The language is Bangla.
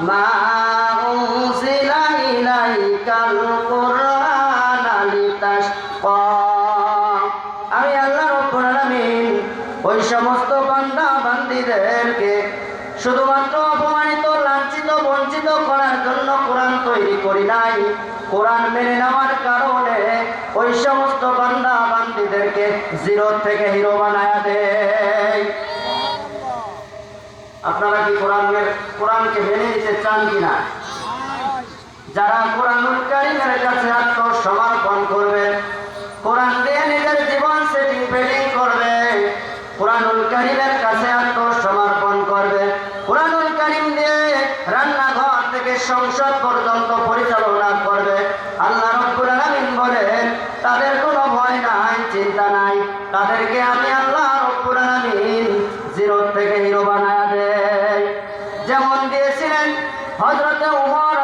মা উনজিলা ইলাইকাল কুরআন লিতাশকা। আমি আল্লাহ রাব্বুল আলামিন ওই সমস্ত বান্দা বান্দীদেরকে শুধুমাত্র অপমানিত, লাঞ্ছিত, বঞ্চিত করার জন্য কোরআন তৈরি করি নাই। কোরআন মেনে নেওয়ার কারণে ওই সমস্ত বান্দা বান্দীদেরকে জিরো থেকে হিরো বানায়া দেয়। আপনারা কি কোরআনকে মেনে নিতে চান কিনা? যারা কোরআনুল কারীমের কাছে আত্মসমর্পণ করবে, কোরআন দিয়ে নিজের জীবন সেটিং ফেটিং করবে, কোরআনুল কারীমের কাছে আত্মসমর্পণ করবে, কোরআনুল কারীম দিয়ে রান্নাঘর থেকে সংসদ পর্যন্ত পরিচালনা করবে, আল্লাহ রাব্বুল আলামিন বলেন তাদের কোনো ভয় নাই, চিন্তা নাই। তাদেরকে আমি আল্লাহ রাব্বুল আলামিন জিরো থেকে হিরো বানায়া দেয়। যেমন দিয়েছিলেন হযরতে উমর